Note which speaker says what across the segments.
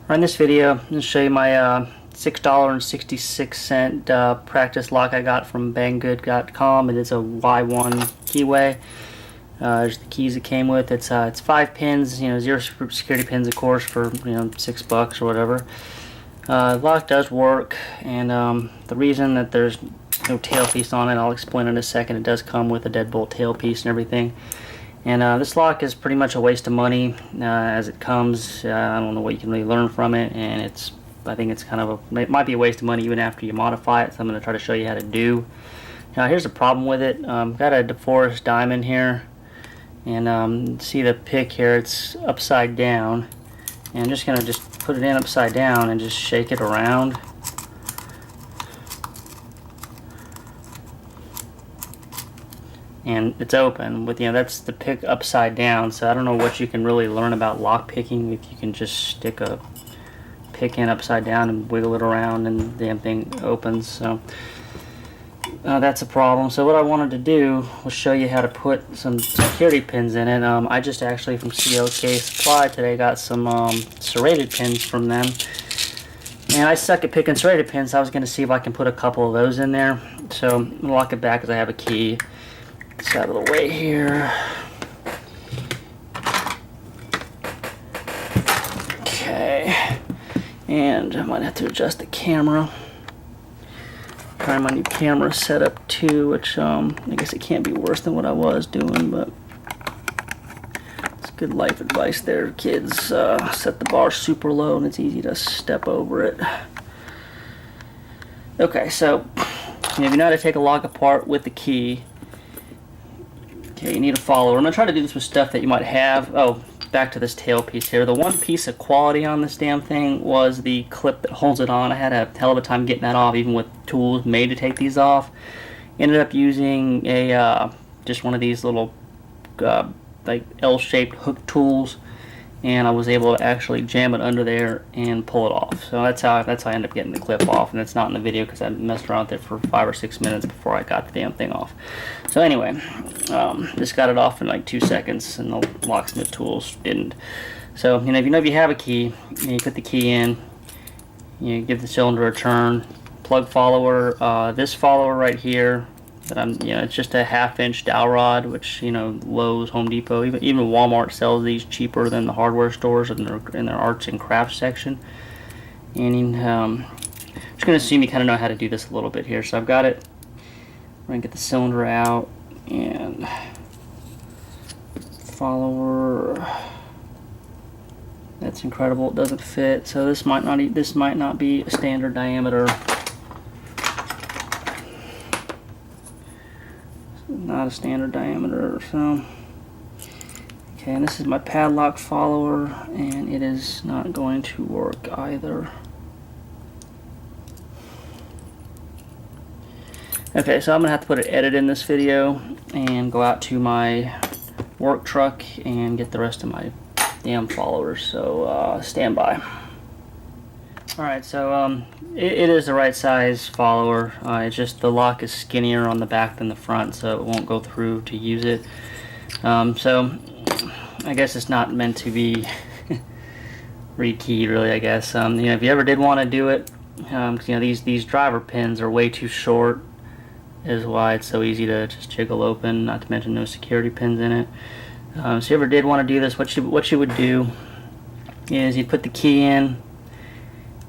Speaker 1: In this video, I'm going to show you my $6.66 practice lock I got from banggood.com. It is a Y1 keyway. There's the keys it came with. It's 5 pins, zero security pins, of course, for $6 or whatever. The lock does work, and the reason that there's no tailpiece on it, I'll explain in a second. It does come with a deadbolt tailpiece and everything. And this lock is pretty much a waste of money as it comes. I don't know what you can really learn from it, and I think it's kind of it might be a waste of money even after you modify it. So I'm going to try to show you how to do. Now here's the problem with it. Got a DeForest diamond here, and see the pick here? It's upside down, and I'm just going to put it in upside down and just shake it around. And it's open with, that's the pick upside down. So I don't know what you can really learn about lock picking if you can just stick a pick in upside down and wiggle it around and the damn thing opens. So that's a problem. So what I wanted to do was show you how to put some security pins in it. I just actually from CLK Supply today got some serrated pins from them. And I suck at picking serrated pins, so I was going to see if I can put a couple of those in there. So I'm going to lock it back because I have a key. It's out of the way here. Okay, and I might have to adjust the camera. Try my new camera setup too, which I guess it can't be worse than what I was doing, but it's good life advice there, kids. Set the bar super low and it's easy to step over it. Okay, so if you know how to take a lock apart with the key, okay, you need a follower. I'm going to try to do this with stuff that you might have. Oh, back to this tail piece here. The one piece of quality on this damn thing was the clip that holds it on. I had a hell of a time getting that off, even with tools made to take these off. Ended up using a just one of these little like L-shaped hook tools, and I was able to actually jam it under there and pull it off. So that's how I ended up getting the clip off, and it's not in the video because I messed around with it for 5 or 6 minutes before I got the damn thing off. So anyway, just got it off in like 2 seconds, and the locksmith tools didn't. So if you have a key, you put the key in, you give the cylinder a turn, plug follower. This follower right here, that it's just a 1/2-inch dowel rod, which Lowe's, Home Depot, even Walmart sells these cheaper than the hardware stores in their arts and crafts section. And I'm just going to assume you kind of know how to do this a little bit here. So I've got it. I'm going to get the cylinder out and follower. That's incredible. It doesn't fit. So this might not be a standard diameter. Not a standard diameter. So okay, and this is my padlock follower, and it is not going to work either. Okay, so I'm gonna have to put an edit in this video and go out to my work truck and get the rest of my damn followers. So stand by. Alright, so it is the right size follower. It's just the lock is skinnier on the back than the front, so it won't go through to use it. So I guess it's not meant to be rekeyed, really, I guess. If you ever did want to do it, these driver pins are way too short, is why it's so easy to just jiggle open, not to mention no security pins in it. So if you ever did want to do this, what you would do is you'd put the key in,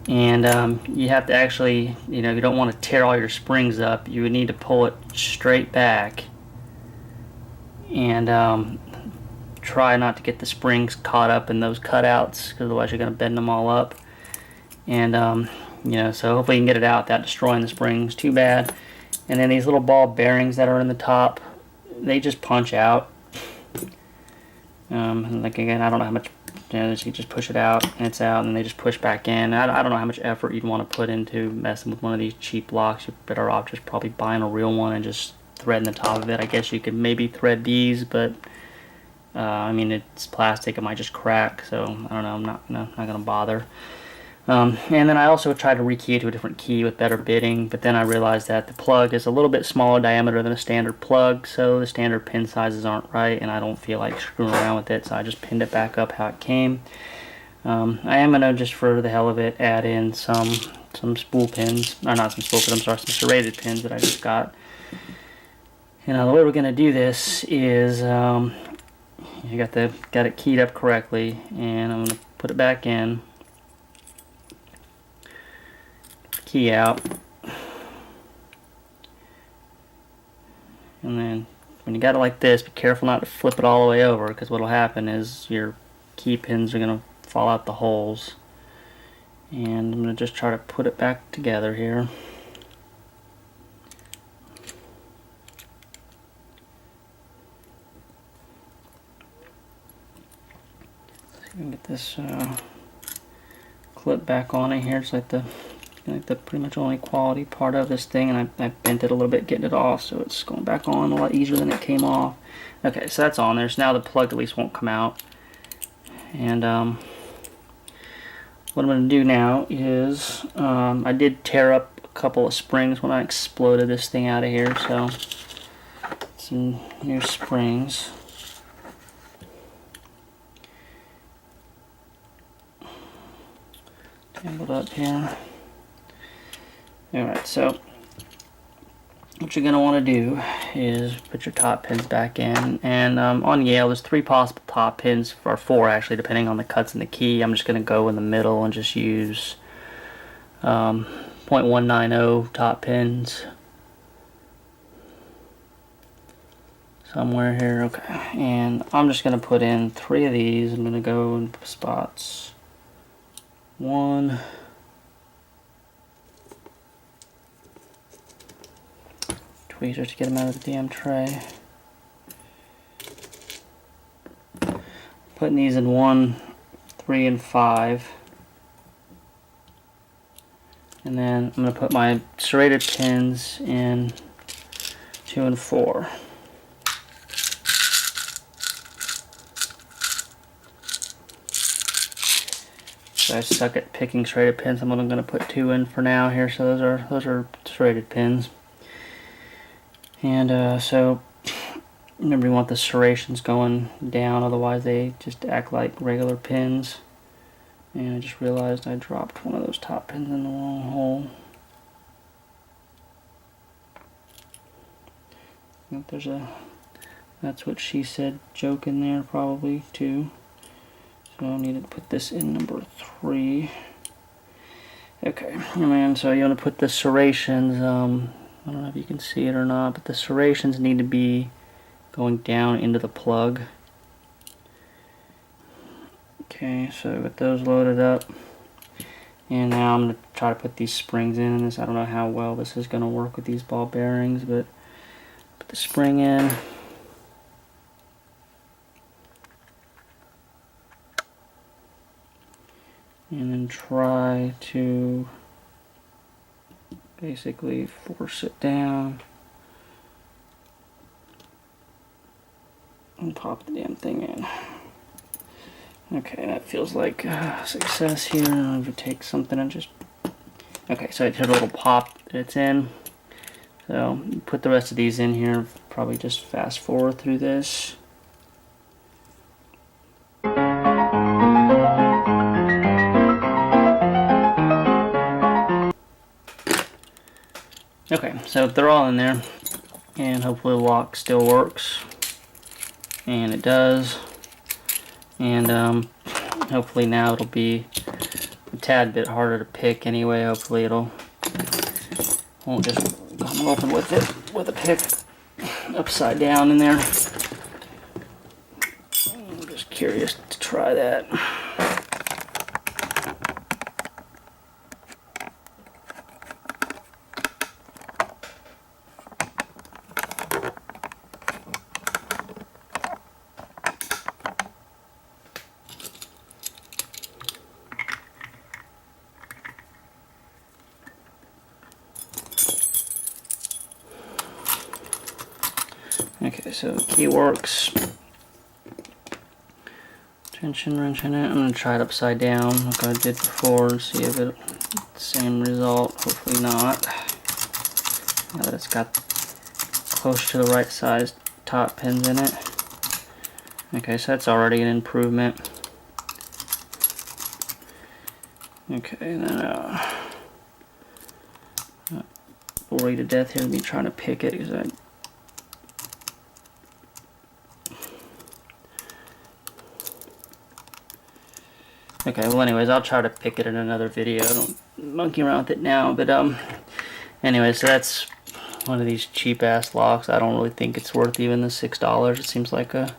Speaker 1: and you have to actually, you don't want to tear all your springs up. You would need to pull it straight back and try not to get the springs caught up in those cutouts, because otherwise you're going to bend them all up. And so hopefully you can get it out without destroying the springs too bad. And then these little ball bearings that are in the top, they just punch out. Like again, I don't know how much. You just push it out and it's out, and they just push back in. I don't know how much effort you'd want to put into messing with one of these cheap locks. You're better off just probably buying a real one and just threading the top of it. I guess you could maybe thread these, but it's plastic. It might just crack. So I don't know. I'm not gonna bother. And then I also tried to rekey it to a different key with better bitting, but then I realized that the plug is a little bit smaller diameter than a standard plug, so the standard pin sizes aren't right, and I don't feel like screwing around with it, so I just pinned it back up how it came. I am gonna, just for the hell of it, add in some spool pins, or not some spool pins, I'm sorry, some serrated pins that I just got. And the way we're gonna do this is, you got it keyed up correctly, and I'm gonna put it back in, key out, and then when you got it like this, be careful not to flip it all the way over, because what'll happen is your key pins are gonna fall out the holes. And I'm gonna just try to put it back together here. So you can get this clip back on it here. It's like the pretty much only quality part of this thing, and I bent it a little bit getting it off, so it's going back on a lot easier than it came off. Okay, so that's on there. So now the plug at least won't come out. And what I'm going to do now is, I did tear up a couple of springs when I exploded this thing out of here, so some new springs. Tangled up here. Alright, so what you're going to want to do is put your top pins back in, and on Yale there's 3 possible top pins, or 4 actually, depending on the cuts in the key. I'm just going to go in the middle and just use 0.190 top pins somewhere here. Okay, and I'm just going to put in 3 of these. I'm going to go in spots 1, tweezers to get them out of the damn tray. Putting these in 1, 3, and 5. And then I'm going to put my serrated pins in 2 and 4. So I suck at picking serrated pins. I'm only going to put 2 in for now here. So those are serrated pins. And so remember, you want the serrations going down, otherwise they just act like regular pins. And I just realized I dropped one of those top pins in the wrong hole. I think there's a "that's what she said" joke in there probably too. So I need to put this in number 3. Okay, and so you want to put the serrations, I don't know if you can see it or not, but the serrations need to be going down into the plug. Okay, so with those loaded up, and now I'm going to try to put these springs in this. I don't know how well this is going to work with these ball bearings, but put the spring in. And then try to basically force it down and pop the damn thing in. Okay, that feels like success here. I'm going to take something and just... Okay, so I heard a little pop that it's in. So put the rest of these in here. Probably just fast forward through this. Okay, so they're all in there, and hopefully the lock still works, and it does. And hopefully now it'll be a tad bit harder to pick anyway. Hopefully won't just come open with it with a pick upside down in there. I'm just curious to try that. Okay, so the key works. Tension wrenching it. I'm going to try it upside down like I did before and see if it's the same result. Hopefully not. Now that it's got close to the right size top pins in it. Okay, so that's already an improvement. Okay, and then bore you to death here with me trying to pick it because Okay, well anyways, I'll try to pick it in another video. I don't monkey around with it now, but anyway, so that's one of these cheap ass locks. I don't really think it's worth even the $6. It seems like a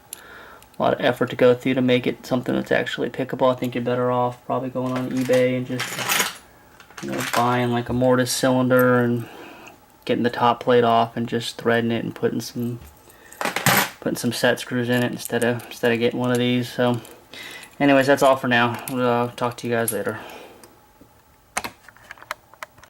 Speaker 1: lot of effort to go through to make it something that's actually pickable. I think you're better off probably going on eBay and just, you know, buying like a mortise cylinder and getting the top plate off and just threading it and putting some set screws in it instead of getting one of these. So anyways, that's all for now. I'll talk to you guys later.